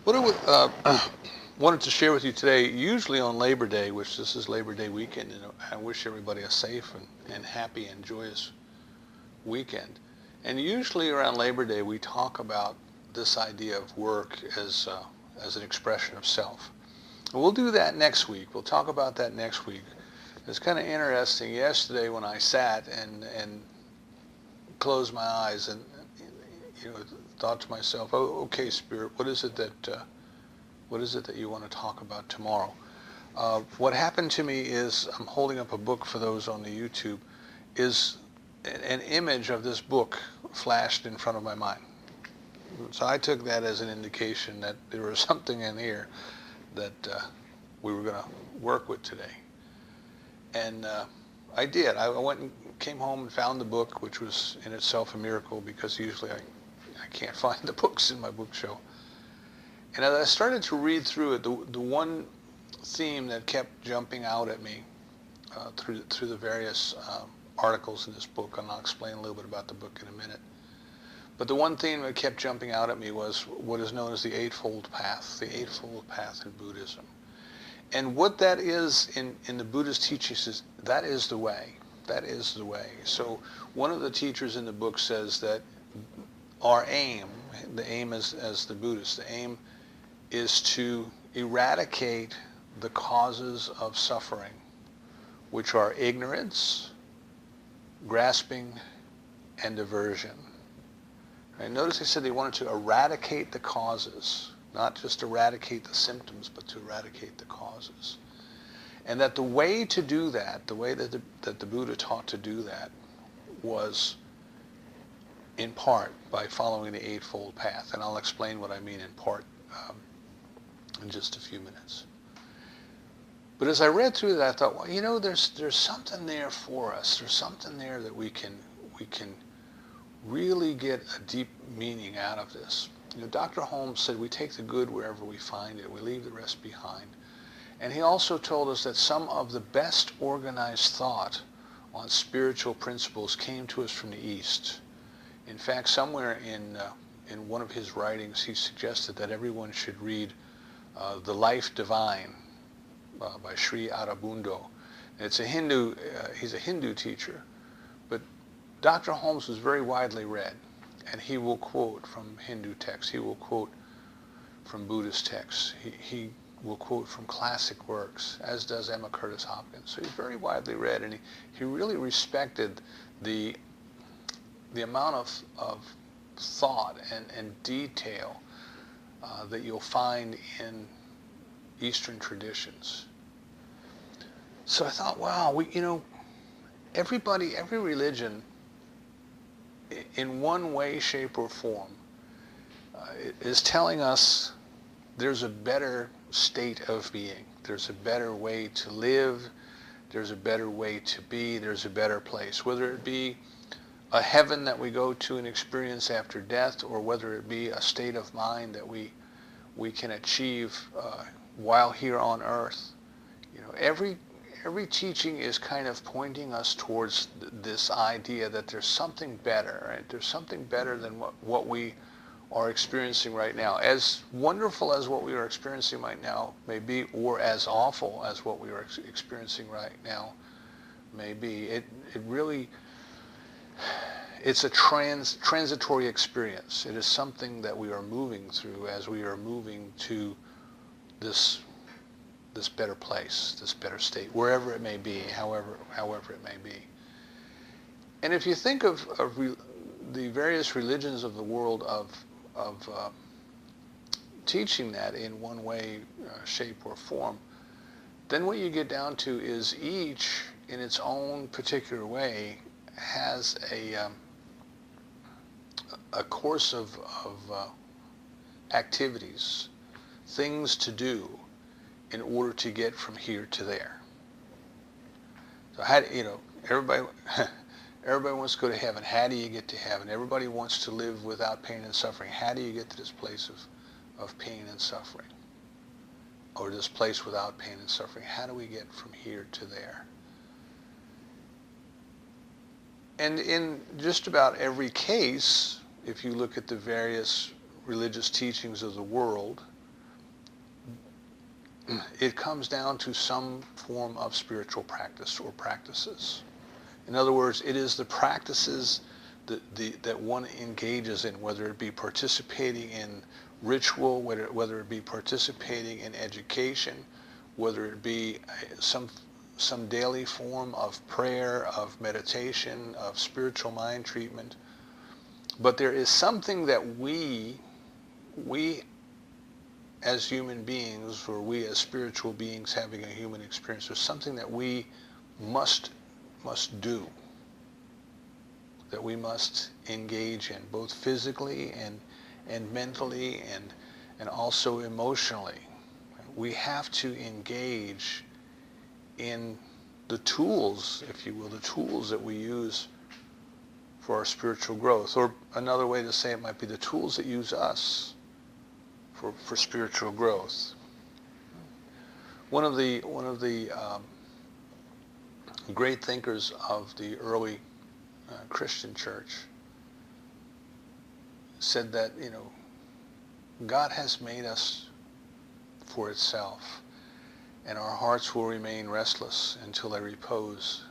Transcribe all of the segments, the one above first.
What wanted to share with you today, usually on Labor Day, which this is Labor Day weekend, and I wish everybody a safe and happy and joyous weekend. And usually around Labor Day, we talk about this idea of work as an expression of self. And we'll do that next week. We'll talk about that next week. It's kind of interesting. Yesterday, when I sat and closed my eyes and thought to myself, "Oh, okay, Spirit, what is it that you want to talk about tomorrow?" What happened to me is, I'm holding up a book for those on the YouTube, is an image of this book flashed in front of my mind. So I took that as an indication that there was something in here that we were going to work with today. And I did. I went and came home and found the book, which was in itself a miracle because usually I can't find the books in my bookshelf. And as I started to read through it, the one theme that kept jumping out at me through the various articles in this book, and I'll explain a little bit about the book in a minute, but the one theme that kept jumping out at me was what is known as the Eightfold Path, the Eightfold Path in Buddhism. And what that is in the Buddhist teachings is that is the way. That is the way. So one of the teachers in the book says that our aim, the aim as the Buddhist, the aim is to eradicate the causes of suffering, which are ignorance, grasping, and aversion. Right? Notice they said they wanted to eradicate the causes, not just eradicate the symptoms, but to eradicate the causes. And that the way to do that, the way that the Buddha taught to do that, was in part by following the Eightfold Path. And I'll explain what I mean in part in just a few minutes. But as I read through that, I thought, well, there's something there for us. There's something there that we can really get a deep meaning out of this. Dr. Holmes said we take the good wherever we find it. We leave the rest behind. And he also told us that some of the best organized thought on spiritual principles came to us from the East. In fact, somewhere in one of his writings, he suggested that everyone should read The Life Divine by Sri Aurobindo. It's a Hindu, he's a Hindu teacher, but Dr. Holmes was very widely read, and he will quote from Hindu texts, he will quote from Buddhist texts, he will quote from classic works, as does Emma Curtis Hopkins. So he's very widely read, and he really respected the amount of thought and detail that you'll find in Eastern traditions. So I thought, wow, every religion, in one way, shape, or form, is telling us there's a better state of being. There's a better way to live. There's a better way to be. There's a better place. Whether it be a heaven that we go to and experience after death, or whether it be a state of mind that we can achieve while here on earth. Every teaching is kind of pointing us towards this idea that there's something better, right? There's something better than what we are experiencing right now. As wonderful as what we are experiencing right now may be, or as awful as what we are experiencing right now may be, it really, it's a transitory experience. It is something that we are moving through as we are moving to this better place, this better state, wherever it may be, however it may be. And if you think of the various religions of the world of teaching that in one way, shape, or form, then what you get down to is each, in its own particular way, has a course of activities, things to do, in order to get from here to there. So everybody wants to go to heaven. How do you get to heaven? Everybody wants to live without pain and suffering. How do you get to this place of pain and suffering? Or this place without pain and suffering? How do we get from here to there? And in just about every case, if you look at the various religious teachings of the world, it comes down to some form of spiritual practice or practices. In other words, it is the practices that one engages in, whether it be participating in ritual, whether it be participating in education, whether it be some daily form of prayer, of meditation, of spiritual mind treatment. But there is something that we as human beings, or we as spiritual beings having a human experience, there's something that we must do, that we must engage in, both physically and mentally and also emotionally. We have to engage in the tools, if you will, the tools that we use for our spiritual growth. Or another way to say it might be the tools that use us for spiritual growth. One of the great thinkers of the early Christian church said that, God has made us for itself, and our hearts will remain restless until they repose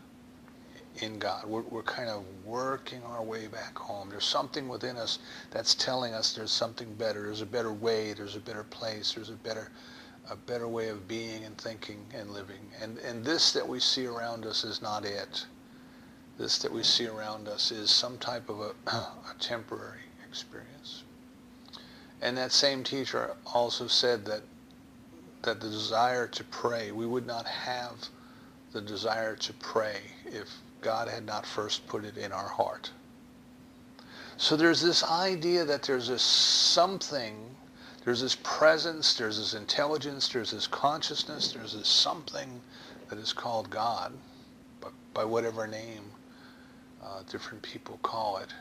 in God. We're kind of working our way back home. There's something within us that's telling us there's something better. There's a better way. There's a better place. There's a better way of being and thinking and living. And this that we see around us is not it. This that we see around us is some type of a temporary experience. And that same teacher also said that the desire to pray, we would not have the desire to pray if God had not first put it in our heart. So there's this idea that there's this something, there's this presence, there's this intelligence, there's this consciousness, there's this something that is called God, but by whatever name different people call it.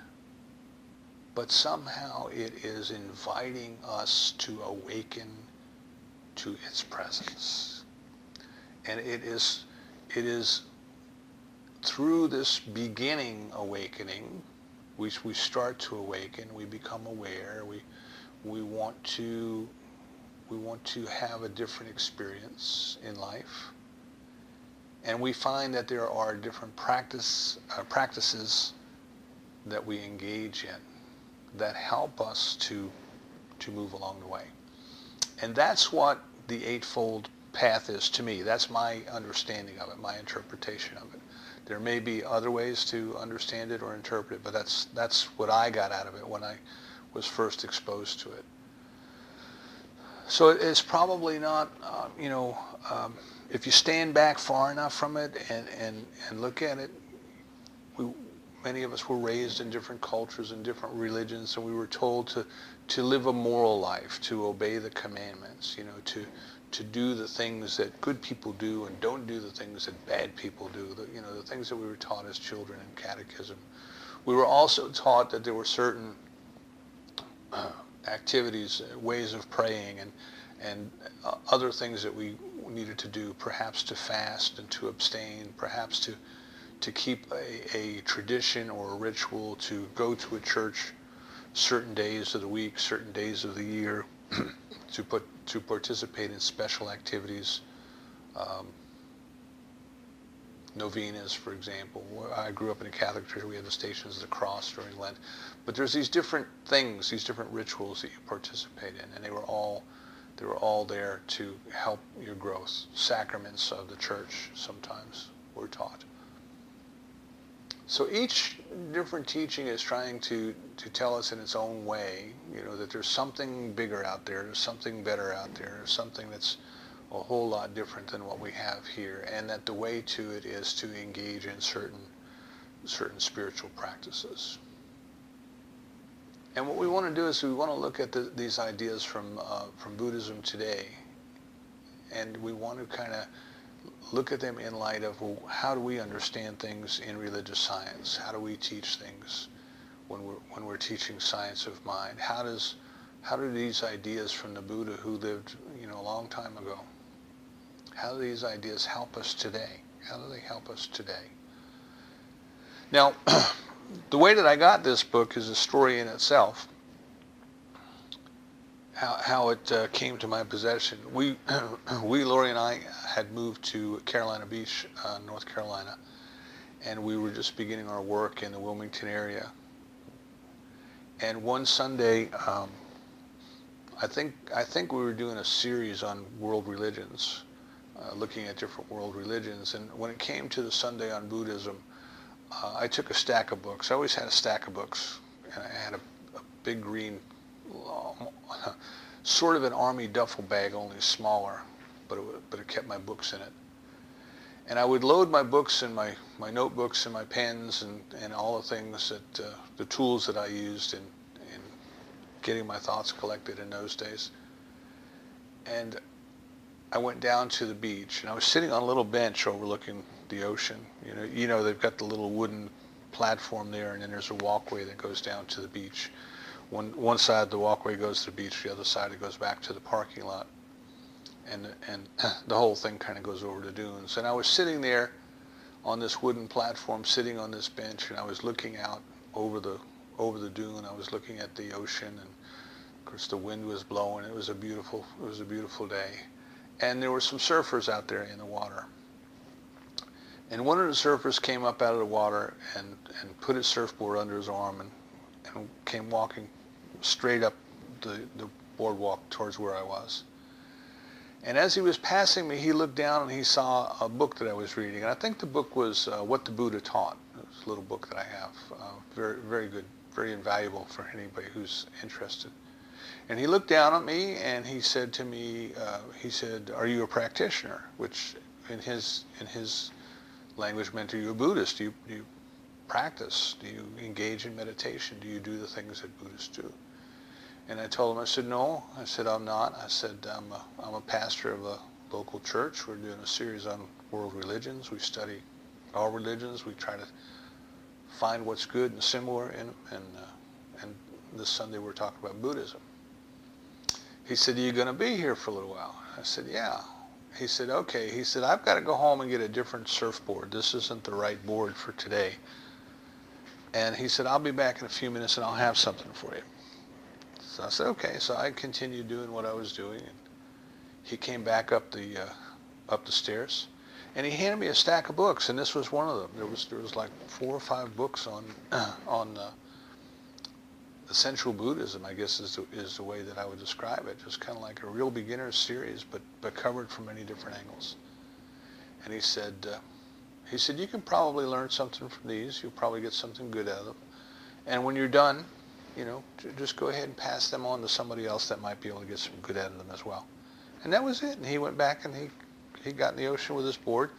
But somehow it is inviting us to awaken to its presence. And it is through this beginning awakening, we start to awaken, we become aware, we want to have a different experience in life. And we find that there are different practices that we engage in that help us to move along the way. And that's what the Eightfold Path is to me. That's my understanding of it, my interpretation of it. There may be other ways to understand it or interpret it, but that's what I got out of it when I was first exposed to it. So it's probably not, if you stand back far enough from it and look at it, many of us were raised in different cultures and different religions, and we were told to live a moral life, to obey the commandments, to do the things that good people do and don't do the things that bad people do, the things that we were taught as children in catechism. We were also taught that there were certain activities, ways of praying and other things that we needed to do, perhaps to fast and to abstain, perhaps to keep a tradition or a ritual, to go to a church certain days of the week, certain days of the year, to participate in special activities, novenas, for example. I grew up in a Catholic church. We had the Stations of the Cross during Lent. But there's these different things, these different rituals that you participate in, and they were all there to help your growth. Sacraments of the church sometimes were taught. So each different teaching is trying to tell us in its own way, that there's something bigger out there, there's something better out there, there's something that's a whole lot different than what we have here, and that the way to it is to engage in certain spiritual practices. And what we want to do is we want to look at these ideas from Buddhism today, and we want to kind of look at them in light of, well, how do we understand things in religious science? How do we teach things when we're teaching science of mind? How do these ideas from the Buddha, who lived a long time ago, how do these ideas help us today? How do they help us today? Now, the way that I got this book is a story in itself. how it came to my possession. Lori and I had moved to Carolina Beach, North Carolina, and we were just beginning our work in the Wilmington area. And one Sunday, I think we were doing a series on world religions, looking at different world religions. And when it came to the Sunday on Buddhism, I took a stack of books. I always had a stack of books, and I had a big green, sort of an army duffel bag, only smaller, but it kept my books in it. And I would load my books and my notebooks and my pens and all the things that, the tools that I used in getting my thoughts collected in those days. And I went down to the beach, and I was sitting on a little bench overlooking the ocean. You know, they've got the little wooden platform there, and then there's a walkway that goes down to the beach. One side of the walkway goes to the beach, the other side it goes back to the parking lot. And the whole thing kind of goes over the dunes. And I was sitting there on this wooden platform, sitting on this bench, and I was looking out over the dune. I was looking at the ocean, and of course the wind was blowing. It was a beautiful day. And there were some surfers out there in the water. And one of the surfers came up out of the water and put his surfboard under his arm and came walking straight up the boardwalk towards where I was. And as he was passing me, he looked down and he saw a book that I was reading. And I think the book was What the Buddha Taught. It's a little book that I have. Very, very good, very invaluable for anybody who's interested. And he looked down at me and he said to me, he said, "Are you a practitioner?" Which in his language meant, "Are you a Buddhist? Do you practice? Do you engage in meditation? Do you do the things that Buddhists do?" And I told him, I said, "No." I said, "I'm not." I said, I'm a pastor of a local church. We're doing a series on world religions. We study all religions. We try to find what's good and similar in them. And this Sunday we're talking about Buddhism. He said, "Are you going to be here for a little while?" I said, "Yeah." He said, "Okay." He said, "I've got to go home and get a different surfboard. This isn't the right board for today." And he said, "I'll be back in a few minutes and I'll have something for you." So I said, "Okay." So I continued doing what I was doing, and he came back up the stairs, and he handed me a stack of books, and this was one of them. There was like 4 or 5 books on essential Buddhism, I guess is the way that I would describe it. Just kind of like a real beginner's series, but covered from many different angles. And he said, "You can probably learn something from these. You'll probably get something good out of them. And when you're done, just go ahead and pass them on to somebody else that might be able to get some good out of them as well." And that was it. And he went back and he got in the ocean with his board.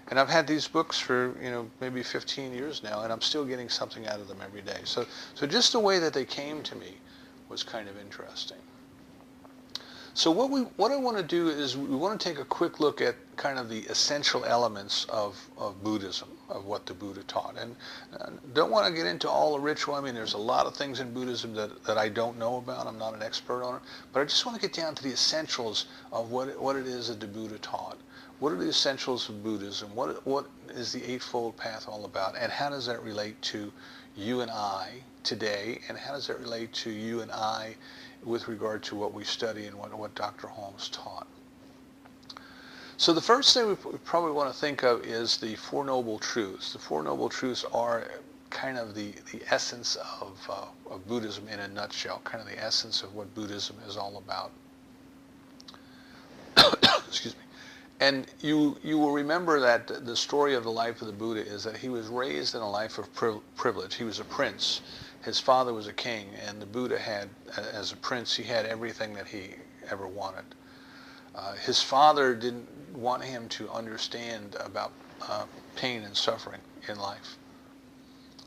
And I've had these books for, maybe 15 years now, and I'm still getting something out of them every day. So just the way that they came to me was kind of interesting. So what I want to do is we want to take a quick look at kind of the essential elements of Buddhism, of what the Buddha taught. And don't want to get into all the ritual. I mean, there's a lot of things in Buddhism that I don't know about. I'm not an expert on it. But I just want to get down to the essentials of what it is that the Buddha taught. What are the essentials of Buddhism? What is the Eightfold Path all about? And how does that relate to you and I today? And how does that relate to you and I with regard to what we study and what Dr. Holmes taught? So the first thing we probably want to think of is the Four Noble Truths. The Four Noble Truths are kind of the essence of Buddhism in a nutshell, kind of the essence of what Buddhism is all about. Excuse me. And you will remember that the story of the life of the Buddha is that he was raised in a life of privilege. He was a prince. His father was a king, and the Buddha had, as a prince, he had everything that he ever wanted. His father didn't want him to understand about pain and suffering in life.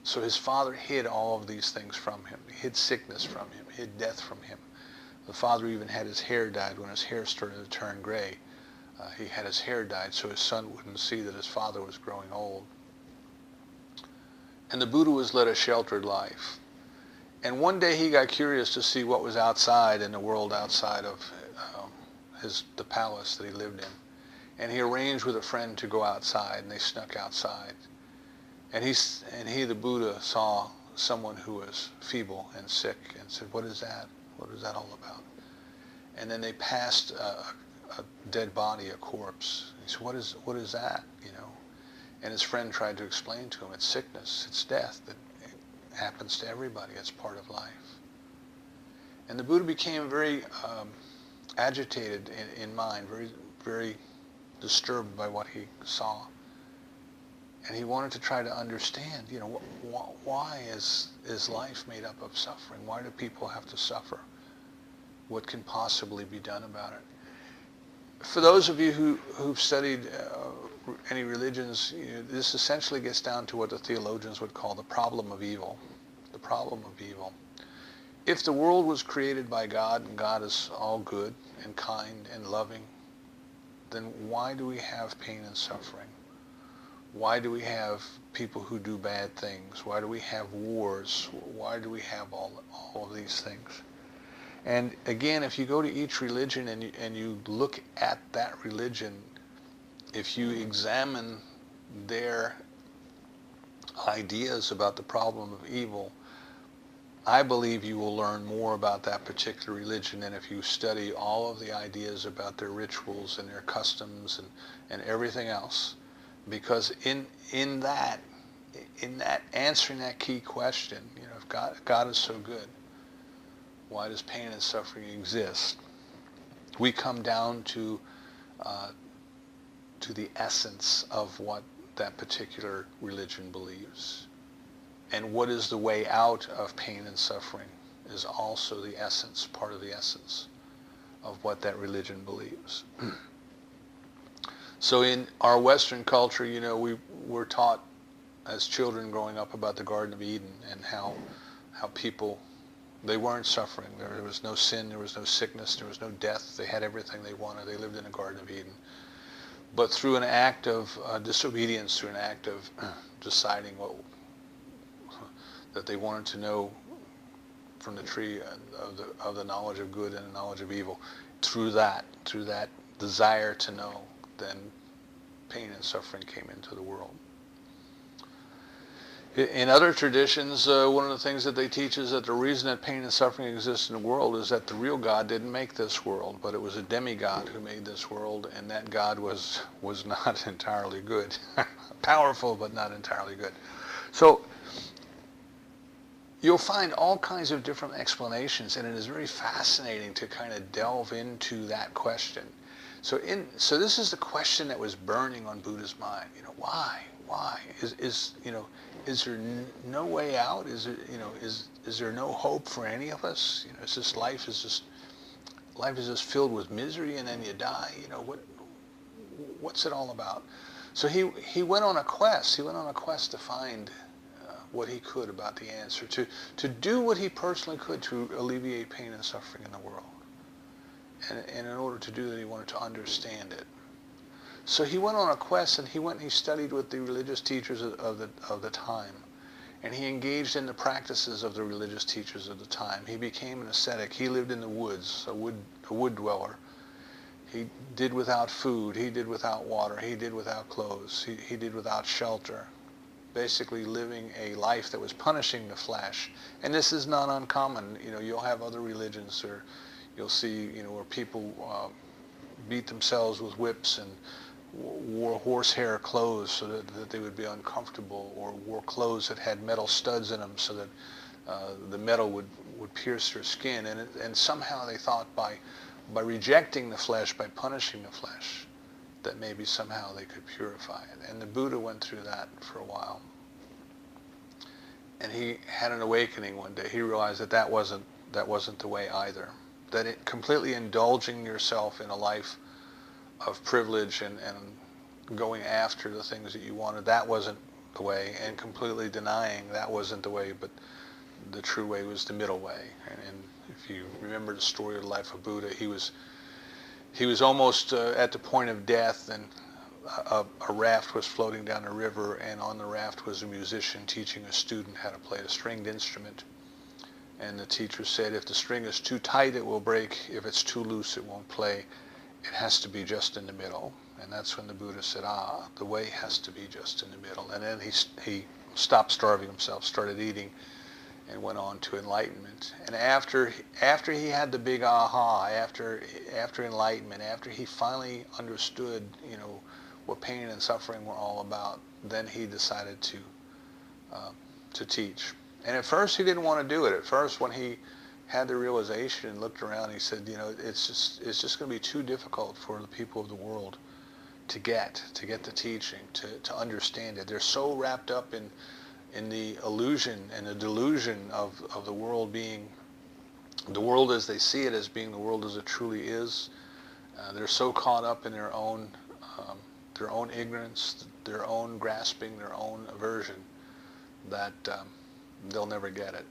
So his father hid all of these things from him. He hid sickness from him, hid death from him. The father even had his hair dyed when his hair started to turn gray. He had his hair dyed so his son wouldn't see that his father was growing old. And the Buddha was led a sheltered life. And one day he got curious to see what was outside in the world outside of the palace that he lived in. And he arranged with a friend to go outside, and they snuck outside. And he, the Buddha, saw someone who was feeble and sick and said, "What is that? What is that all about?" and then they passed a dead body, a corpse. He said, what is that? And his friend tried to explain to him, it's sickness, it's death, that it happens to everybody, it's part of life. And the Buddha became very agitated in mind, very, very disturbed by what he saw. And he wanted to try to understand, why is life made up of suffering? Why do people have to suffer? What can possibly be done about it? For those of you who've studied any religions, this essentially gets down to what the theologians would call the problem of evil. The problem of evil. If the world was created by God, and God is all good and kind and loving, then why do we have pain and suffering? Why do we have people who do bad things? Why do we have wars? Why do we have all of these things? And again, if you go to each religion and you look at that religion, if you examine their ideas about the problem of evil, I believe you will learn more about that particular religion than if you study all of the ideas about their rituals and their customs and everything else. Because in that answering that key question, if God is so good, why does pain and suffering exist? We come down to the essence of what that particular religion believes. And what is the way out of pain and suffering is also the essence, part of the essence of what that religion believes. So in our Western culture, we're taught as children growing up about the Garden of Eden and how people, they weren't suffering. There was no sin, there was no sickness, there was no death. They had everything they wanted. They lived in the Garden of Eden. But through an act of disobedience, through an act of deciding that they wanted to know from the tree of the knowledge of good and the knowledge of evil, through that desire to know, then pain and suffering came into the world. In other traditions, one of the things that they teach is that the reason that pain and suffering exists in the world is that the real God didn't make this world, but it was a demigod who made this world, and that God was not entirely good. Powerful, but not entirely good. So you'll find all kinds of different explanations, and it is very fascinating to kind of delve into that question. So this is the question that was burning on Buddha's mind. Why? Is there no way out? Is there no hope for any of us? Life is just filled with misery, and then you die. What's it all about? So he went on a quest. He went on a quest to find what he could about the answer, to do what he personally could to alleviate pain and suffering in the world. And in order to do that, he wanted to understand it. So he went on a quest, and he studied with the religious teachers of the time, and he engaged in the practices of the religious teachers of the time. He became an ascetic. He lived in the woods, a wood dweller. He did without food. He did without water. He did without clothes. He did without shelter. Basically living a life that was punishing the flesh. And this is not uncommon. You'll have other religions where you'll see, where people beat themselves with whips and wore horsehair clothes so that they would be uncomfortable, or wore clothes that had metal studs in them so that the metal would pierce their skin. And somehow they thought by rejecting the flesh, by punishing the flesh, that maybe somehow they could purify it. And the Buddha went through that for a while. And he had an awakening one day. He realized that wasn't the way either. That completely indulging yourself in a life of privilege and going after the things that you wanted, that wasn't the way, and completely denying that wasn't the way, but the true way was the middle way. And if you remember the story of the life of Buddha, he was almost at the point of death, and a raft was floating down a river, and on the raft was a musician teaching a student how to play a stringed instrument. And the teacher said, if the string is too tight, it will break. If it's too loose, it won't play. It has to be just in the middle. And that's when the Buddha said, the way has to be just in the middle. And then he stopped starving himself, started eating, and went on to enlightenment. And after he had the big aha, after enlightenment, after he finally understood, what pain and suffering were all about, then he decided to teach. And at first he didn't want to do it. At first, when he had the realization and looked around, he said, it's just going to be too difficult for the people of the world to get the teaching, to understand it. They're so wrapped up in the illusion and the delusion of the world being the world as they see it, as being the world as it truly is. They're so caught up in their own ignorance, their own grasping, their own aversion, that they'll never get it.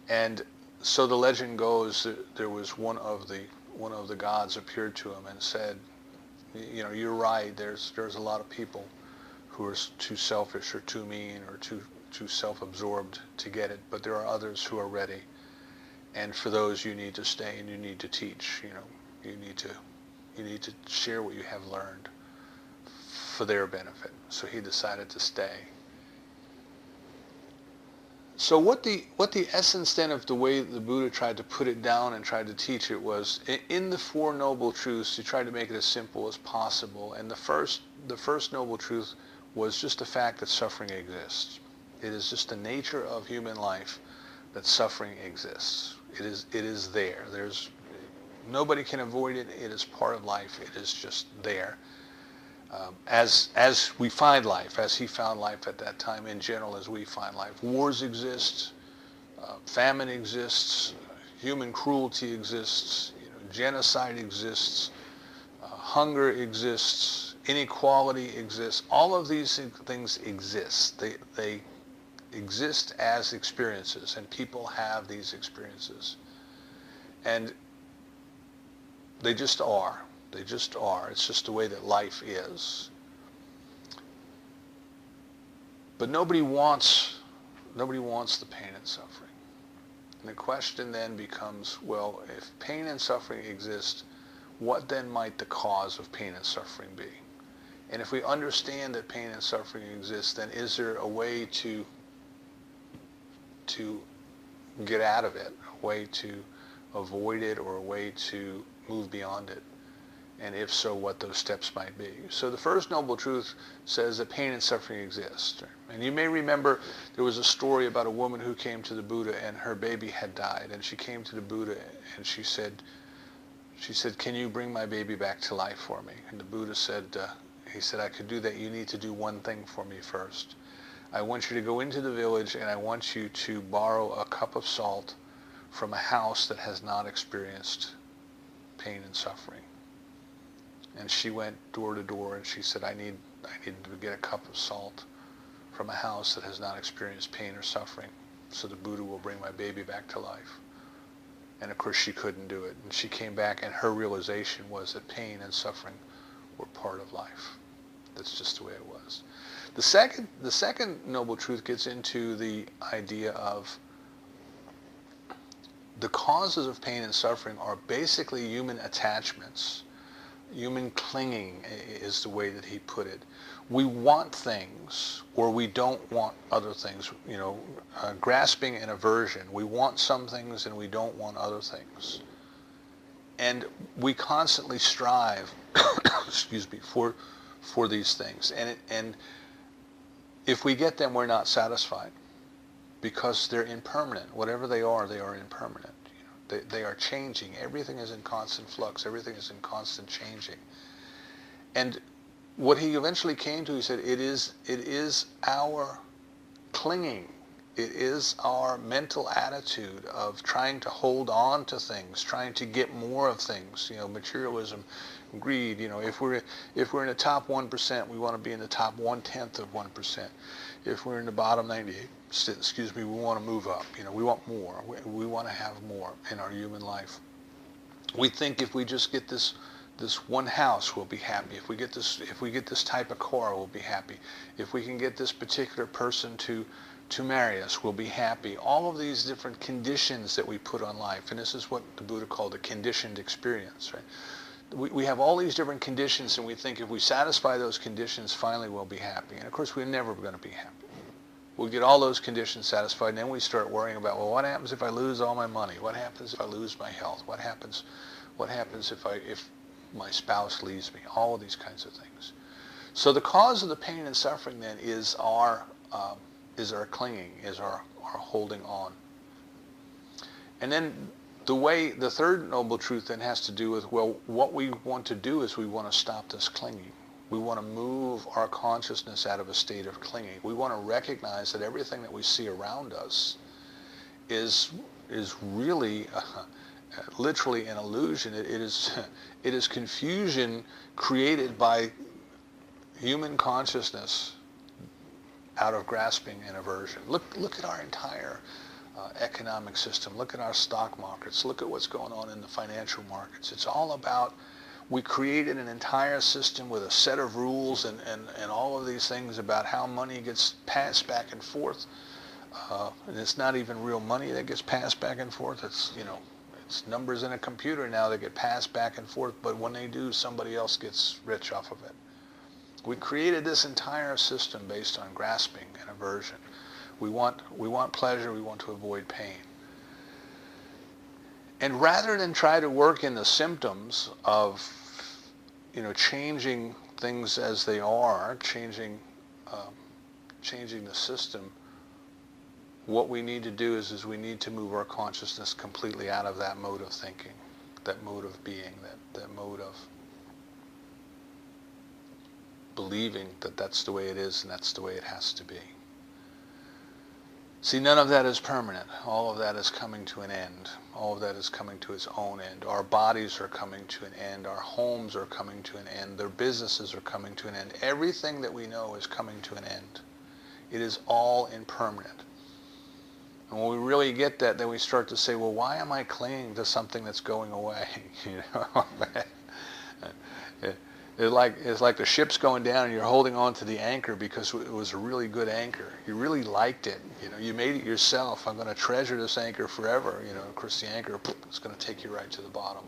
And so the legend goes that there was one of the gods appeared to him and said, you're right. There's a lot of people who are too selfish or too mean or too self-absorbed to get it, but there are others who are ready. And for those, you need to stay and you need to teach. You need to share what you have learned for their benefit. So he decided to stay. So what the essence then of the way the Buddha tried to put it down and tried to teach it was, in the Four Noble Truths, he tried to make it as simple as possible. And the first noble truth was just the fact that suffering exists. It is just the nature of human life that suffering exists. It is there. Nobody can avoid it. It is part of life. It is just there. As we find life, as he found life at that time, in general, as we find life. Wars exist, famine exists, human cruelty exists, genocide exists, hunger exists, inequality exists. All of these things exist. They exist as experiences, and people have these experiences. And they just are. They just are. It's just the way that life is. But nobody wants the pain and suffering. And the question then becomes, well, if pain and suffering exist, what then might the cause of pain and suffering be? And if we understand that pain and suffering exist, then is there a way to get out of it, a way to avoid it, or a way to move beyond it? And if so, what those steps might be. So the first noble truth says that pain and suffering exist. And you may remember there was a story about a woman who came to the Buddha and her baby had died. And she came to the Buddha and she said, can you bring my baby back to life for me? And the Buddha said, I could do that. You need to do one thing for me first. I want you to go into the village and I want you to borrow a cup of salt from a house that has not experienced pain and suffering. And she went door to door and she said, I need to get a cup of salt from a house that has not experienced pain or suffering, so the Buddha will bring my baby back to life. And of course she couldn't do it. And she came back and her realization was that pain and suffering were part of life. That's just the way it was. The second noble truth gets into the idea of the causes of pain and suffering are basically human attachments. Human clinging is the way that he put it. We want things, or we don't want other things. Grasping and aversion. We want some things and we don't want other things. And we constantly strive, for these things. And if we get them, we're not satisfied, because they're impermanent. Whatever they are impermanent. They are changing. Everything is in constant flux. Everything is in constant changing. And what he eventually came to, he said, it is our clinging. It is our mental attitude of trying to hold on to things, trying to get more of things. Materialism, greed. If we're in the top 1%, we want to be in the top 1/10 of 1%. If we're in the bottom 98, we want to move up. We want more. We want to have more in our human life. We think if we just get this one house, we'll be happy. If we get this type of car, we'll be happy. If we can get this particular person to marry us, we'll be happy. All of these different conditions that we put on life, and this is what the Buddha called a conditioned experience, right? We have all these different conditions, and we think if we satisfy those conditions, finally we'll be happy. And of course, we're never going to be happy. we get all those conditions satisfied, and then we start worrying about, well, what happens if I lose all my money? What happens if I lose my health? What happens if my spouse leaves me? All of these kinds of things. So the cause of the pain and suffering then is our clinging, is our holding on. And then the third noble truth then has to do with, well, what we want to do is we want to stop this clinging. We want to move our consciousness out of a state of clinging. We want to recognize that everything that we see around us is really literally an illusion. It is confusion created by human consciousness out of grasping and aversion. Look at our entire economic system. Look at our stock markets. Look at what's going on in the financial markets. It's all about, we created an entire system with a set of rules and all of these things about how money gets passed back and forth. And it's not even real money that gets passed back and forth. It's numbers in a computer now that get passed back and forth, but when they do, somebody else gets rich off of it. We created this entire system based on grasping and aversion. We want pleasure, we want to avoid pain. And rather than try to work in the symptoms of, changing things as they are, changing the system, what we need to do is we need to move our consciousness completely out of that mode of thinking, that mode of being, that mode of believing that that's the way it is and that's the way it has to be. See, none of that is permanent. All of that is coming to an end. All of that is coming to its own end. Our bodies are coming to an end. Our homes are coming to an end. Their businesses are coming to an end. Everything that we know is coming to an end. It is all impermanent. And when we really get that, then we start to say, well, why am I clinging to something that's going away? It's like the ship's going down and you're holding on to the anchor because it was a really good anchor. You really liked it. You made it yourself. I'm going to treasure this anchor forever. Of course, the anchor is going to take you right to the bottom.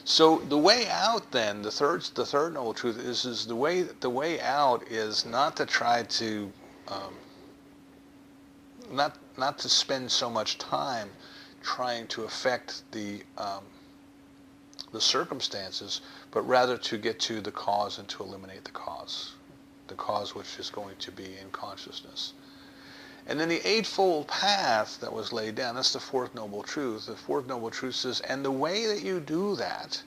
So the way out, then, the third noble truth is the way out is not to try to not to spend so much time trying to affect the circumstances, but rather to get to the cause and to eliminate the cause which is going to be in consciousness. And then the Eightfold Path that was laid down, that's the fourth noble truth. The fourth noble truth says, and the way that you do that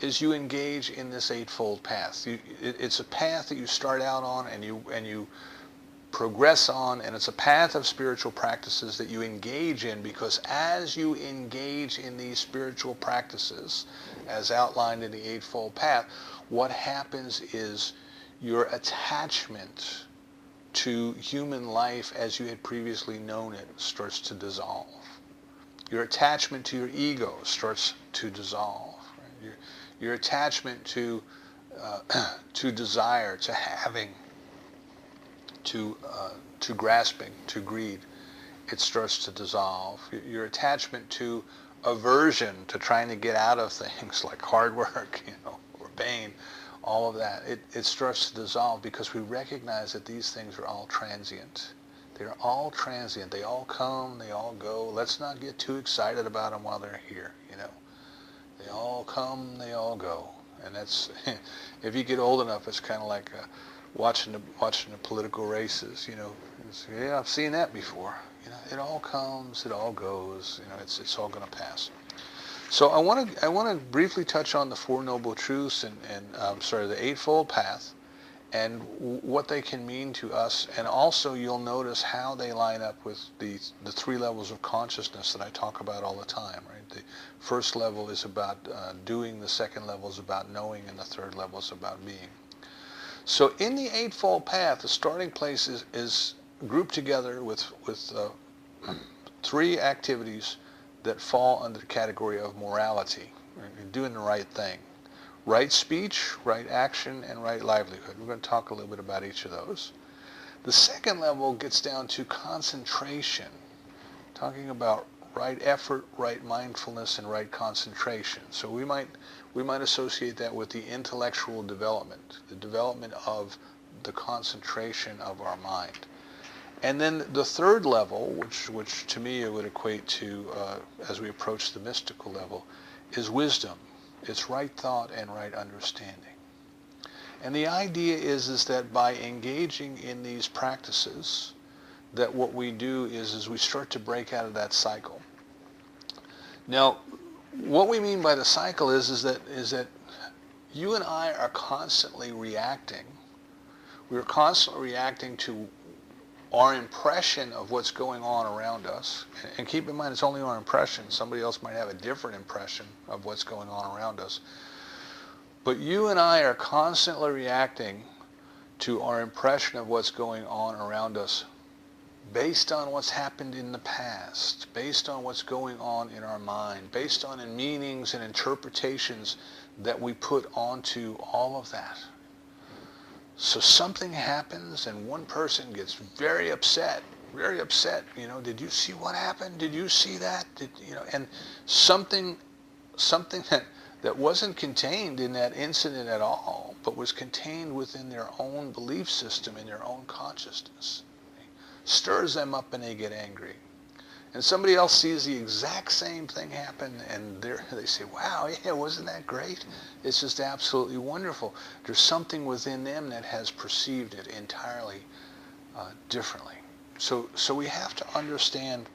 is you engage in this Eightfold Path. It's a path that you start out on and you progress on, and it's a path of spiritual practices that you engage in, because as you engage in these spiritual practices, as outlined in the Eightfold Path, what happens is your attachment to human life as you had previously known it starts to dissolve. Your attachment to your ego starts to dissolve. Right? Your attachment to desire, to having, to grasping, to greed, it starts to dissolve. Your attachment to aversion, to trying to get out of things like hard work, or pain, all of that, it starts to dissolve, because we recognize that these things are all transient. They're all transient. They all come, they all go. Let's not get too excited about them while they're here. They all come, they all go. And that's, if you get old enough, it's kind of like watching the political races. Yeah, I've seen that before. It all comes, it all goes. It's all going to pass. So I want to briefly touch on the Four Noble Truths and the Eightfold Path, and what they can mean to us. And also, you'll notice how they line up with the three levels of consciousness that I talk about all the time. Right? The first level is about doing. The second level is about knowing, and the third level is about being. So in the Eightfold Path, the starting place is grouped together with three activities that fall under the category of morality. Right? Doing the right thing. Right speech, right action, and right livelihood. We're going to talk a little bit about each of those. The second level gets down to concentration, talking about right effort, right mindfulness, and right concentration. So we might associate that with the intellectual development, the development of the concentration of our mind. And then the third level, which to me it would equate to, as we approach the mystical level, is wisdom. It's right thought and right understanding. And the idea is that by engaging in these practices, that what we do is we start to break out of that cycle. Now, what we mean by the cycle is that you and I are constantly reacting. We're constantly reacting to our impression of what's going on around us. And keep in mind, it's only our impression. Somebody else might have a different impression of what's going on around us. But you and I are constantly reacting to our impression of what's going on around us based on what's happened in the past, based on what's going on in our mind, based on the meanings and interpretations that we put onto all of that. So something happens and one person gets very upset, did you see what happened? Did you see that? And something that wasn't contained in that incident at all, but was contained within their own belief system, in their own consciousness, stirs them up and they get angry. And somebody else sees the exact same thing happen and they say, wow, yeah, wasn't that great? It's just absolutely wonderful. There's something within them that has perceived it entirely differently. So we have to understand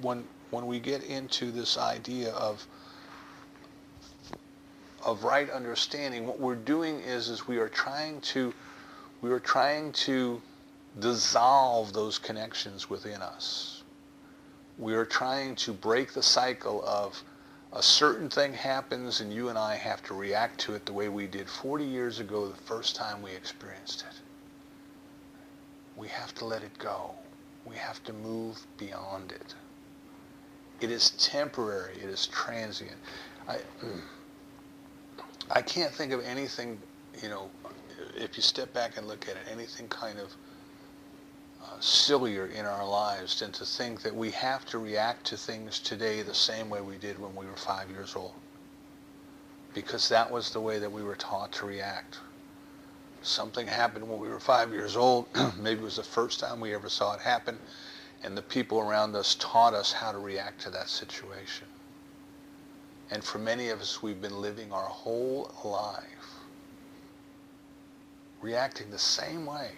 when we get into this idea of right understanding, what we're doing is we are trying to dissolve those connections within us. We are trying to break the cycle of a certain thing happens and you and I have to react to it the way we did 40 years ago the first time we experienced it. We have to let it go. We have to move beyond it. It is temporary. It is transient. I can't think of anything, if you step back and look at it, anything kind of sillier in our lives than to think that we have to react to things today the same way we did when we were 5 years old. Because that was the way that we were taught to react. Something happened when we were 5 years old. Maybe it was the first time we ever saw it happen, and the people around us taught us how to react to that situation. And for many of us, we've been living our whole life reacting the same way.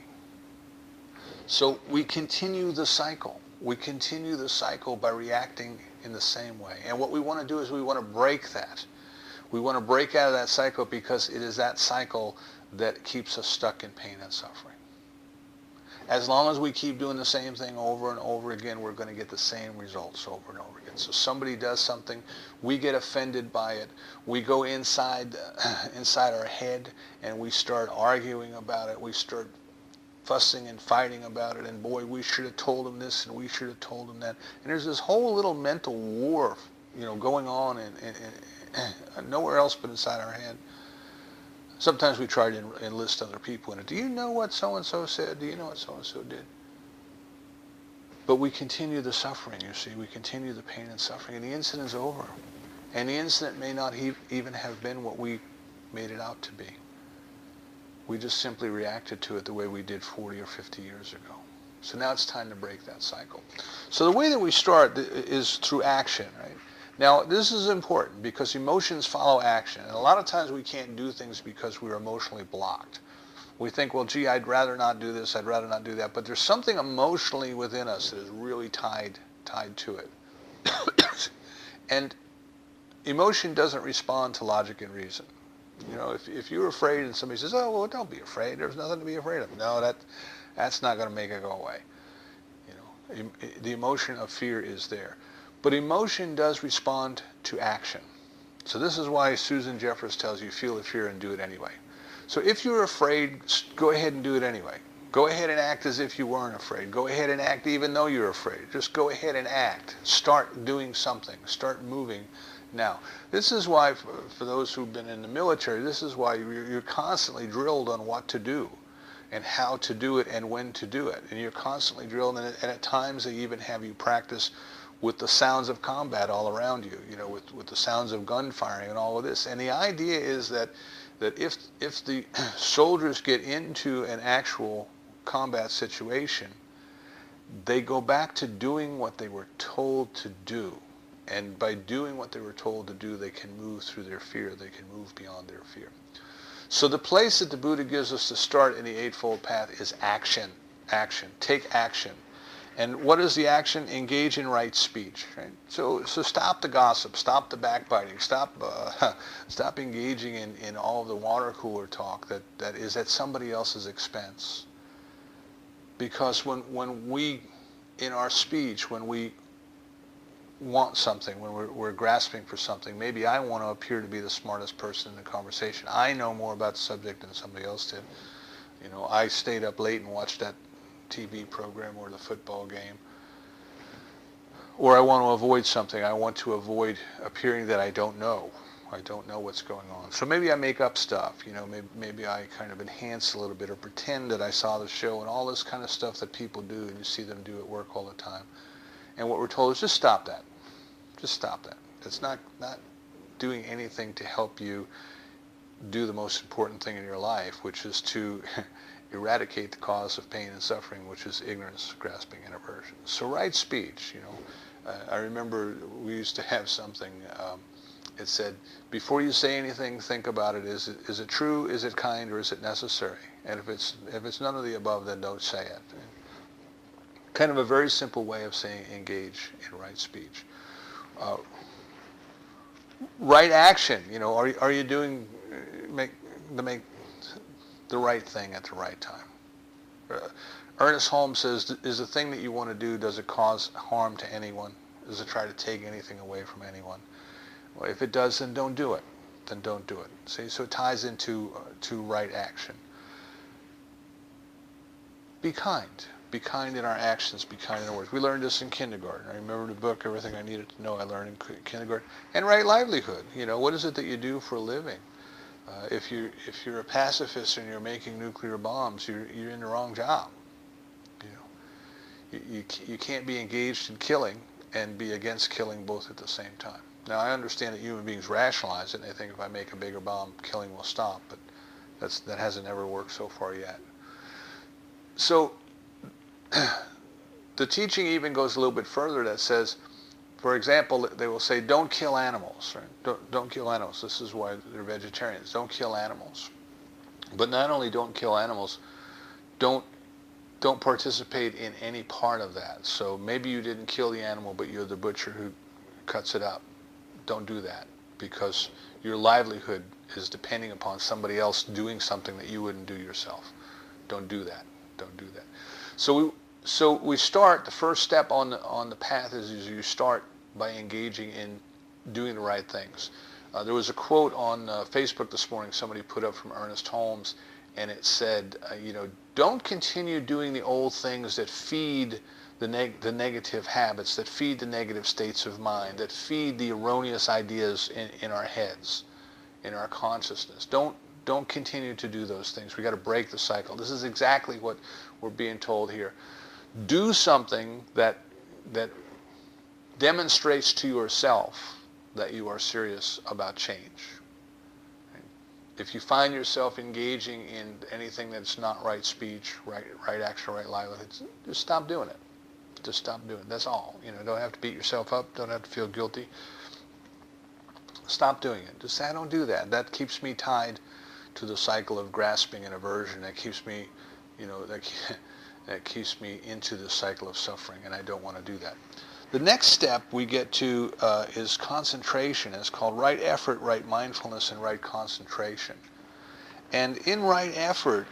So we continue the cycle. We continue the cycle by reacting in the same way. And what we want to do is we want to break that. We want to break out of that cycle because it is that cycle that keeps us stuck in pain and suffering. As long as we keep doing the same thing over and over again, we're going to get the same results over and over again. So somebody does something, we get offended by it, we go inside our head and we start arguing about it, we start fussing and fighting about it, and boy, we should have told him this and we should have told him that. And there's this whole little mental war, going on and nowhere else but inside our head. Sometimes we try to enlist other people in it. Do you know what so-and-so said? Do you know what so-and-so did? But we continue the suffering, you see. We continue the pain and suffering, and the incident's over. And the incident may not even have been what we made it out to be. We just simply reacted to it the way we did 40 or 50 years ago. So now it's time to break that cycle. So the way that we start is through action, right? Now, this is important because emotions follow action. And a lot of times we can't do things because we're emotionally blocked. We think, well, gee, I'd rather not do this, I'd rather not do that. But there's something emotionally within us that is really tied to it. And emotion doesn't respond to logic and reason. If you're afraid and somebody says, oh, well, don't be afraid, there's nothing to be afraid of. No, that's not going to make it go away. The emotion of fear is there. But emotion does respond to action. So this is why Susan Jeffers tells you, feel the fear and do it anyway. So if you're afraid, go ahead and do it anyway. Go ahead and act as if you weren't afraid. Go ahead and act even though you're afraid. Just go ahead and act. Start doing something. Start moving now. This is why, for those who've been in the military, this is why you're constantly drilled on what to do and how to do it and when to do it. And you're constantly drilled, and at times they even have you practice with the sounds of combat all around you, with the sounds of gun firing and all of this. And the idea is that if the soldiers get into an actual combat situation, they go back to doing what they were told to do. And by doing what they were told to do, they can move through their fear. They can move beyond their fear. So the place that the Buddha gives us to start in the Eightfold Path is action. Action. Take action. And what is the action? Engage in right speech. Right? So stop the gossip. Stop the backbiting. Stop engaging in all of the water cooler talk that is at somebody else's expense. Because when we, in our speech, when we want something, when we're grasping for something, maybe I want to appear to be the smartest person in the conversation. I know more about the subject than somebody else did. You know, I stayed up late and watched that TV program or the football game. Or I want to avoid something. I want to avoid appearing that I don't know. I don't know what's going on. So maybe I make up stuff. You know, maybe I kind of enhance a little bit or pretend that I saw the show and all this kind of stuff that people do and you see them do at work all the time. And what we're told is just stop that. Just stop that. It's not doing anything to help you do the most important thing in your life, which is to eradicate the cause of pain and suffering, which is ignorance, grasping, and aversion. So right speech, you know. I remember we used to have something, it said, before you say anything, think about it. Is it true, is it kind, or is it necessary? And if it's none of the above, then don't say it. Kind of a very simple way of saying engage in right speech. Right action, you know, are you doing, make the right thing at the right time? Ernest Holmes says, is the thing that you want to do, does it cause harm to anyone? Does it try to take anything away from anyone? Well, if it does, then don't do it. Then don't do it. See, so it ties into to right action. Be kind. Be kind in our actions, be kind in our words. We learned this in kindergarten. I remember the book, Everything I Needed to Know, I learned in kindergarten. And right livelihood. You know, what is it that you do for a living? If you're a pacifist and you're making nuclear bombs, you're in the wrong job. You know, you can't be engaged in killing and be against killing both at the same time. Now, I understand that human beings rationalize it, and they think if I make a bigger bomb, killing will stop, but that hasn't ever worked so far yet. So the teaching even goes a little bit further that says, for example, they will say, don't kill animals. Right? Don't kill animals. This is why they're vegetarians. Don't kill animals. But not only don't kill animals, don't participate in any part of that. So maybe you didn't kill the animal, but you're the butcher who cuts it up. Don't do that, because your livelihood is depending upon somebody else doing something that you wouldn't do yourself. Don't do that. Don't do that. So we start, the first step on the path is you start by engaging in doing the right things. There was a quote on Facebook this morning somebody put up from Ernest Holmes, and it said, you know, don't continue doing the old things that feed the negative habits, that feed the negative states of mind, that feed the erroneous ideas in our heads, in our consciousness. Don't continue to do those things. We got to break the cycle. This is exactly what we're being told here. Do something that demonstrates to yourself that you are serious about change. If you find yourself engaging in anything that's not right speech, right action, right livelihood, just stop doing it. Just stop doing it. That's all. You know, don't have to beat yourself up. Don't have to feel guilty. Stop doing it. Just say, I don't do that. That keeps me tied to the cycle of grasping and aversion. That keeps me, you know, that keeps me into the cycle of suffering, and I don't want to do that. The next step we get to is concentration. It's called right effort, right mindfulness, and right concentration. And in right effort,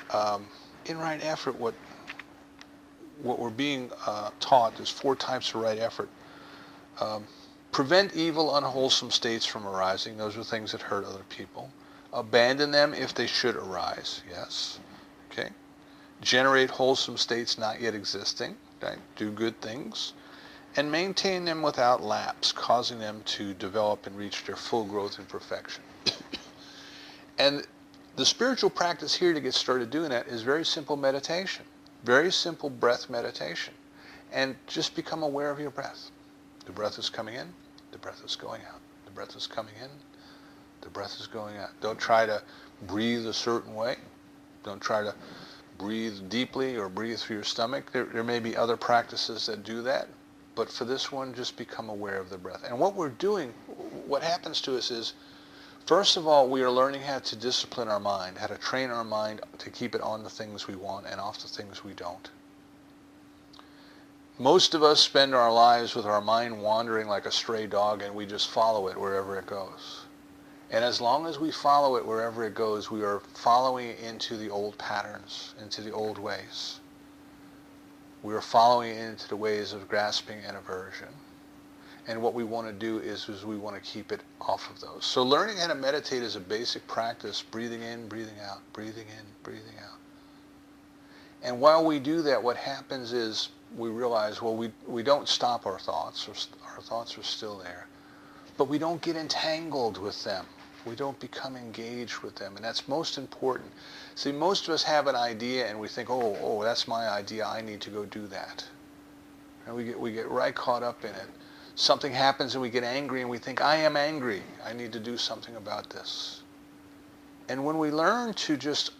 what we're being taught is 4 types of right effort. Prevent evil, unwholesome states from arising. Those are things that hurt other people. Abandon them if they should arise. Yes. Okay. Generate wholesome states not yet existing. Right? Do good things. And maintain them without lapse, causing them to develop and reach their full growth and perfection. And the spiritual practice here to get started doing that is very simple meditation. Very simple breath meditation. And just become aware of your breath. The breath is coming in, the breath is going out. The breath is coming in, the breath is going out. Don't try to breathe a certain way. Don't try to breathe deeply or breathe through your stomach. There may be other practices that do that, but for this one, just become aware of the breath. And what we're doing, what happens to us is, first of all, we are learning how to discipline our mind, how to train our mind to keep it on the things we want and off the things we don't. Most of us spend our lives with our mind wandering like a stray dog, and we just follow it wherever it goes. And as long as we follow it wherever it goes, we are following it into the old patterns, into the old ways. We are following it into the ways of grasping and aversion. And what we want to do is we want to keep it off of those. So learning how to meditate is a basic practice, breathing in, breathing out, breathing in, breathing out. And while we do that, what happens is we realize, well, we don't stop our thoughts. Our thoughts are still there. But we don't get entangled with them. We don't become engaged with them. And that's most important. See, most of us have an idea and we think, oh, that's my idea. I need to go do that. And we get right caught up in it. Something happens and we get angry and we think, I am angry. I need to do something about this. And when we learn to just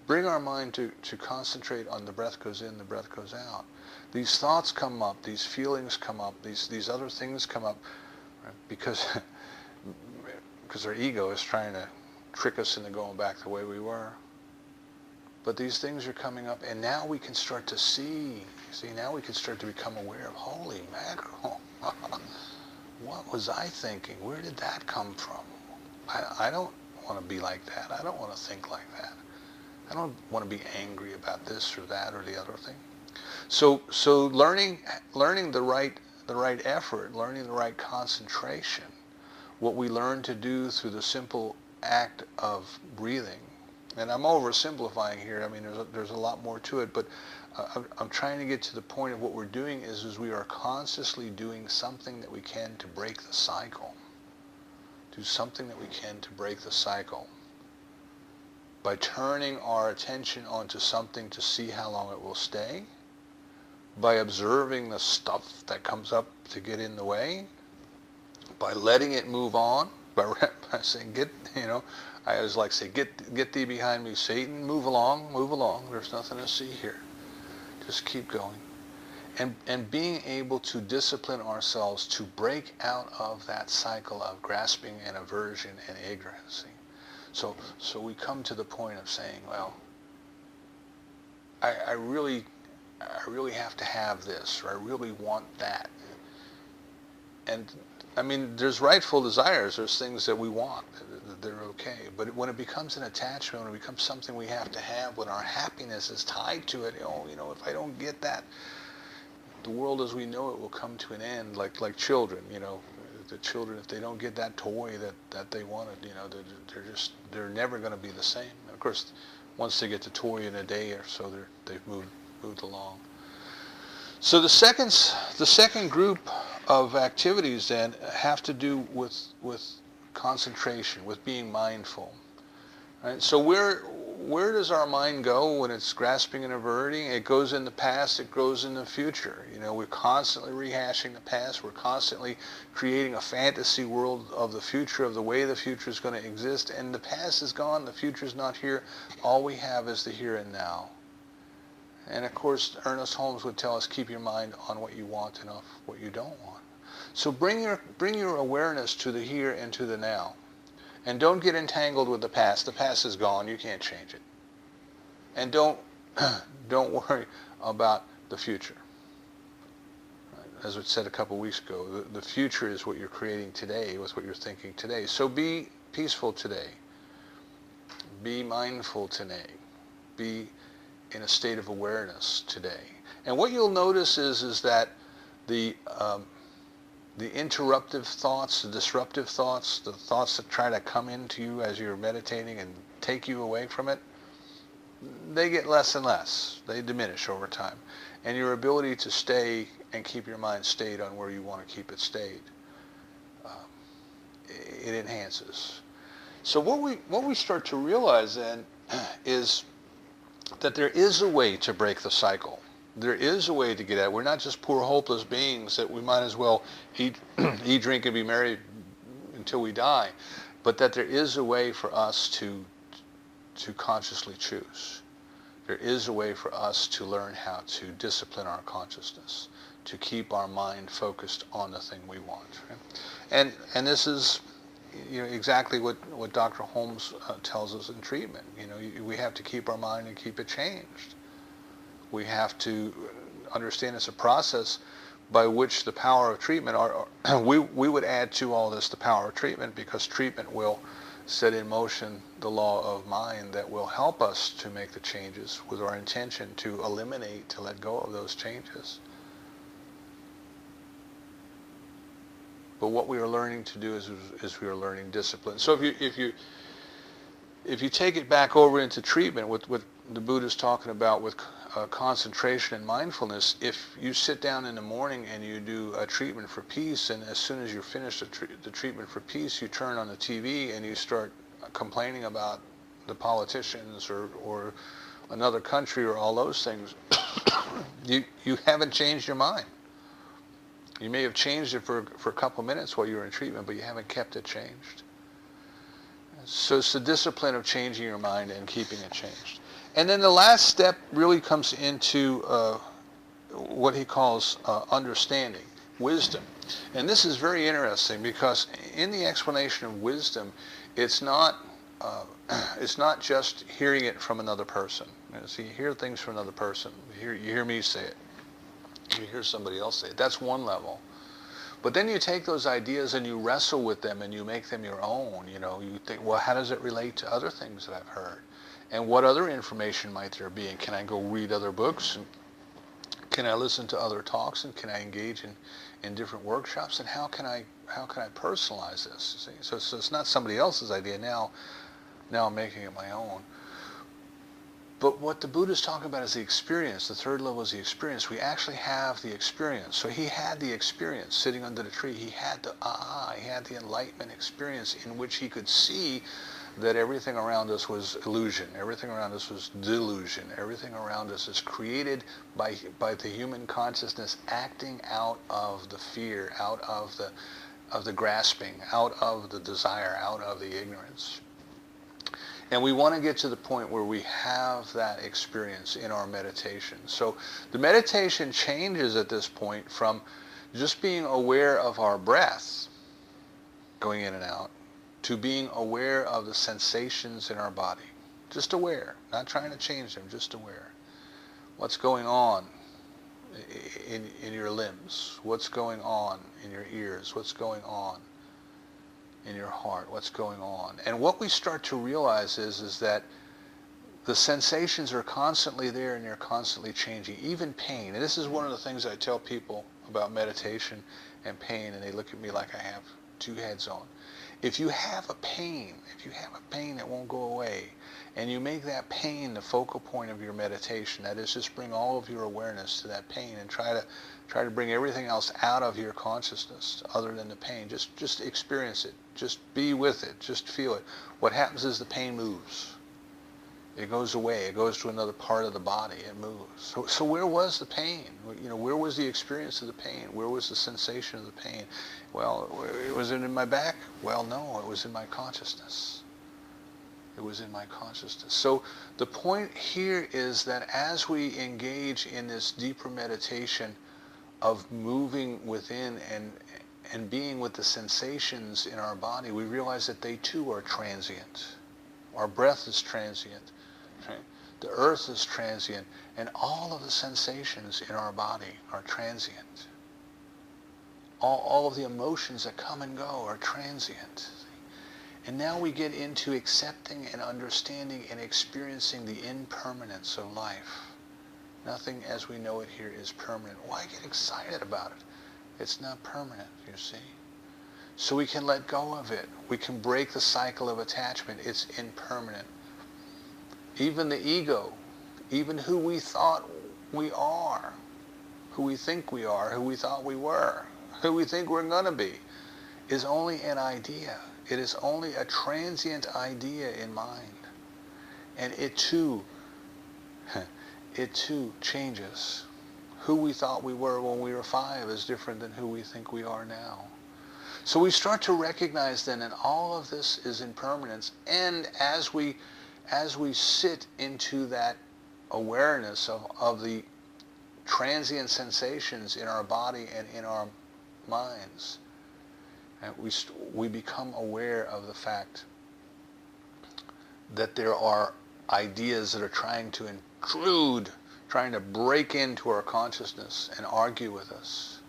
bring our mind to concentrate on the breath goes in, the breath goes out, these thoughts come up, these feelings come up, these other things come up, right? Because our ego is trying to trick us into going back the way we were. But these things are coming up, and now we can start to see, now we can start to become aware of, holy mackerel, what was I thinking? Where did that come from? I don't want to be like that. I don't want to think like that. I don't want to be angry about this or that or the other thing. So learning the right effort, learning the right concentration, what we learn to do through the simple act of breathing. And I'm oversimplifying here. I mean, there's a lot more to it, but I'm trying to get to the point of what we're doing is we are consciously doing something that we can to break the cycle. Do something that we can to break the cycle. By turning our attention onto something to see how long it will stay, by observing the stuff that comes up to get in the way, by letting it move on, by saying, I always like to say, get thee behind me, Satan, move along, there's nothing to see here. Just keep going. And being able to discipline ourselves to break out of that cycle of grasping and aversion and ignorance. So we come to the point of saying, well, I really have to have this, or I really want that. And I mean, there's rightful desires. There's things that we want. They're okay. But when it becomes an attachment, when it becomes something we have to have, when our happiness is tied to it, if I don't get that, the world as we know it will come to an end. Like children, the children, if they don't get that toy that they wanted, they're never going to be the same. And of course, once they get the toy in a day or so, they've moved along. So the second group of activities then have to do with concentration, with being mindful. Right? So where does our mind go when it's grasping and averting? It goes in the past, it goes in the future. We're constantly rehashing the past, we're constantly creating a fantasy world of the future, of the way the future is going to exist, and the past is gone, the future is not here. All we have is the here and now. And of course, Ernest Holmes would tell us, keep your mind on what you want and off what you don't want. So bring your awareness to the here and to the now. And don't get entangled with the past. The past is gone. You can't change it. And don't worry about the future. As we said a couple weeks ago, the future is what you're creating today, with what you're thinking today. So be peaceful today. Be mindful today. Be in a state of awareness today. And what you'll notice is that the interruptive thoughts, the disruptive thoughts, the thoughts that try to come into you as you're meditating and take you away from it, they get less and less. They diminish over time. And your ability to stay and keep your mind stayed on where you want to keep it stayed, it enhances. So what we start to realize then is that there is a way to break the cycle. There is a way to get at. We're not just poor, hopeless beings that we might as well eat, drink, and be merry until we die, but that there is a way for us to consciously choose. There is a way for us to learn how to discipline our consciousness, to keep our mind focused on the thing we want. Right? And this is exactly what Dr. Holmes tells us in treatment. We have to keep our mind and keep it changed. We have to understand it's a process by which the power of treatment we would add to all this the power of treatment, because treatment will set in motion the law of mind that will help us to make the changes with our intention to eliminate, to let go of those changes. But what we are learning to do is we are learning discipline. So if you take it back over into treatment, what the Buddha is talking about with concentration and mindfulness, if you sit down in the morning and you do a treatment for peace, and as soon as you're finished the treatment for peace, you turn on the TV and you start complaining about the politicians or another country or all those things, you haven't changed your mind. You may have changed it for a couple minutes while you were in treatment, but you haven't kept it changed. So it's the discipline of changing your mind and keeping it changed. And then the last step really comes into what he calls understanding, wisdom. And this is very interesting, because in the explanation of wisdom, it's not just hearing it from another person. So you hear things from another person. You hear me say it. You hear somebody else say it. That's one level. But then you take those ideas and you wrestle with them and you make them your own. You think, well, how does it relate to other things that I've heard? And what other information might there be? And can I go read other books? And can I listen to other talks? And can I engage in different workshops? And how can I personalize this? See? So it's not somebody else's idea. Now I'm making it my own. But what the Buddha is talking about is the experience. The third level is the experience. We actually have the experience. So he had the experience sitting under the tree. He had the enlightenment experience in which he could see that everything around us was illusion. Everything around us was delusion. Everything around us is created by the human consciousness acting out of the fear, out of the grasping, out of the desire, out of the ignorance. And we want to get to the point where we have that experience in our meditation. So the meditation changes at this point from just being aware of our breath going in and out to being aware of the sensations in our body. Just aware, not trying to change them, just aware. What's going on in your limbs? What's going on in your ears? What's going on in your heart? What's going on? And what we start to realize is that the sensations are constantly there and they're constantly changing, even pain. And this is one of the things I tell people about meditation and pain, and they look at me like I have two heads on. If you have a pain that won't go away, and you make that pain the focal point of your meditation, that is, just bring all of your awareness to that pain and try to bring everything else out of your consciousness other than the pain. Just experience it. Just be with it. Just feel it. What happens is the pain moves. It goes away. It goes to another part of the body. It moves. So where was the pain? Where was the experience of the pain? Where was the sensation of the pain? Well, was it in my back? Well, no, it was in my consciousness. It was in my consciousness. So the point here is that as we engage in this deeper meditation of moving within and being with the sensations in our body, we realize that they too are transient. Our breath is transient. Right? The earth is transient. And all of the sensations in our body are transient. All of the emotions that come and go are transient. And now we get into accepting and understanding and experiencing the impermanence of life. Nothing as we know it here is permanent. Why get excited about it? It's not permanent, you see. So we can let go of it. We can break the cycle of attachment. It's impermanent. Even the ego, even who we thought we are, who we think we are, who we thought we were, who we think we're going to be, is only an idea. It is only a transient idea in mind. And it too changes. Who we thought we were when we were 5 is different than who we think we are now. So we start to recognize then that all of this is impermanence. And as we sit into that awareness of the transient sensations in our body and in our minds. And we become aware of the fact that there are ideas that are trying to intrude, trying to break into our consciousness and argue with us.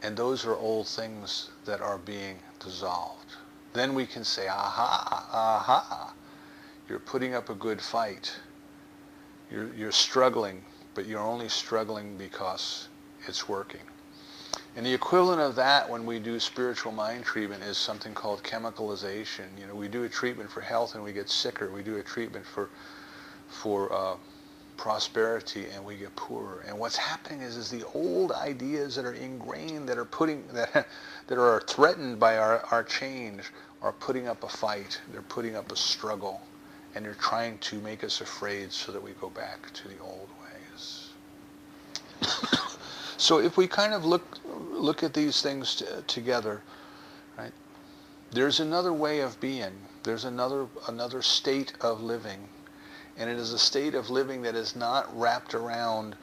And those are old things that are being dissolved. Then we can say, aha, aha, you're putting up a good fight. You're struggling, but you're only struggling because it's working. And the equivalent of that when we do spiritual mind treatment is something called chemicalization. You know, we do a treatment for health and we get sicker. We do a treatment for prosperity and we get poorer. And what's happening is the old ideas that are ingrained, that are threatened by our change, are putting up a fight. They're putting up a struggle, and they're trying to make us afraid so that we go back to the old ways. So if we kind of look at these things together, right? There's another way of being. There's another state of living. And it is a state of living that is not wrapped around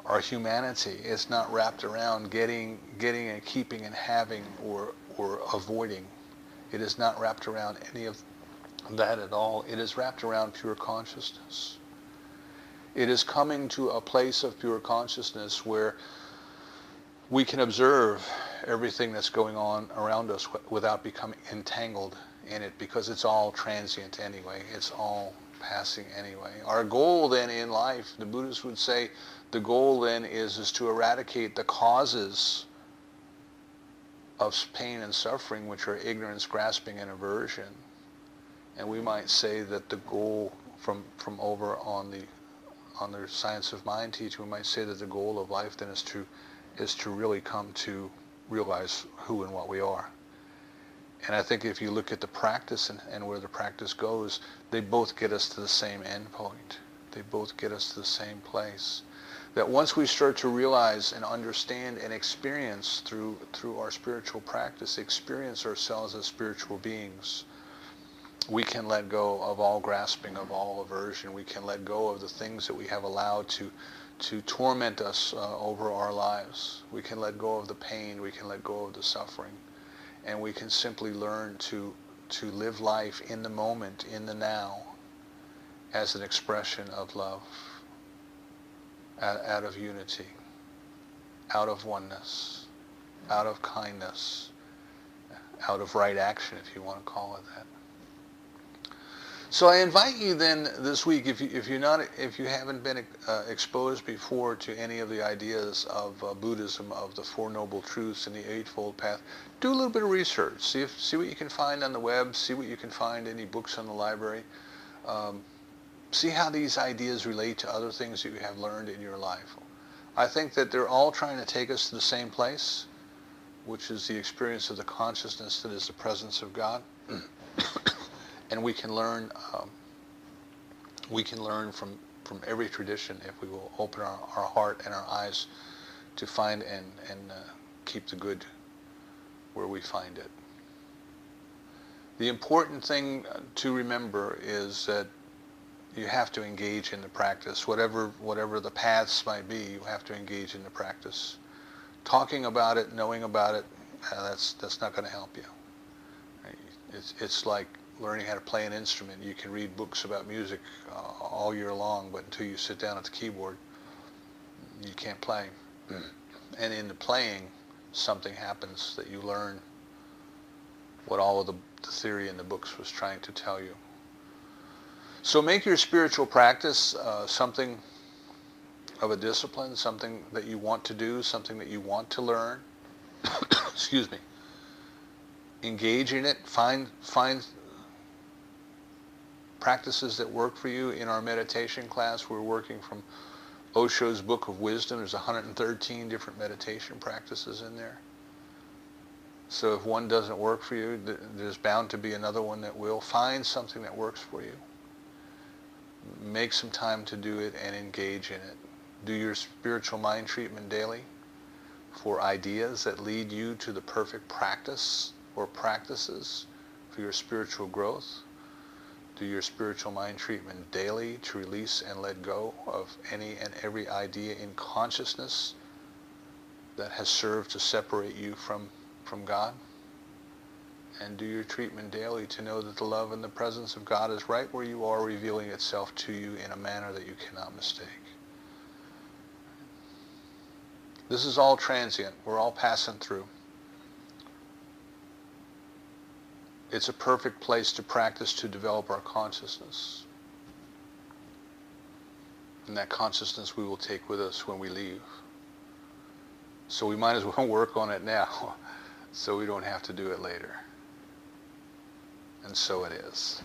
our humanity. It's not wrapped around getting and keeping and having or avoiding. It is not wrapped around any of that at all. It is wrapped around pure consciousness. It is coming to a place of pure consciousness where we can observe everything that's going on around us without becoming entangled in it, because it's all transient anyway. It's all passing anyway. Our goal then in life, the Buddhists would say, the goal then is to eradicate the causes of pain and suffering, which are ignorance, grasping, and aversion. And we might say that the goal from over on the science of mind teaching, we might say that the goal of life then is to really come to realize who and what we are. And I think if you look at the practice and where the practice goes, they both get us to the same end point. They both get us to the same place. That once we start to realize and understand and experience through our spiritual practice, experience ourselves as spiritual beings, we can let go of all grasping, of all aversion. We can let go of the things that we have allowed to torment us over our lives. We can let go of the pain. We can let go of the suffering. And we can simply learn to live life in the moment, in the now, as an expression of love, out of unity, out of oneness, out of kindness, out of right action, if you want to call it that. So I invite you then this week, if you haven't been exposed before to any of the ideas of Buddhism, of the Four Noble Truths and the Eightfold Path, do a little bit of research. See what you can find on the web. See what you can find, any books on the library. See how these ideas relate to other things that you have learned in your life. I think that they're all trying to take us to the same place, which is the experience of the consciousness that is the presence of God. And we can learn from every tradition if we will open our heart and our eyes to find and keep the good where we find it. The important thing to remember is that you have to engage in the practice. Whatever the paths might be, you have to engage in the practice. Talking about it, knowing about it, that's not going to help you. Right? It's like learning how to play an instrument. You can read books about music all year long, but until you sit down at the keyboard, you can't play. And in the playing, something happens that you learn what all of the theory in the books was trying to tell you. So make your spiritual practice something of a discipline, something that you want to do, something that you want to learn. Excuse me. Engage in it. Find practices that work for you. In our meditation class, we're working from Osho's Book of Wisdom. There's 113 different meditation practices in there. So if one doesn't work for you, there's bound to be another one that will. Find something that works for you. Make some time to do it and engage in it. Do your spiritual mind treatment daily for ideas that lead you to the perfect practice or practices for your spiritual growth. Do your spiritual mind treatment daily to release and let go of any and every idea in consciousness that has served to separate you from God. And do your treatment daily to know that the love and the presence of God is right where you are, revealing itself to you in a manner that you cannot mistake. This is all transient. We're all passing through. It's a perfect place to practice to develop our consciousness. And that consciousness we will take with us when we leave. So we might as well work on it now so we don't have to do it later. And so it is.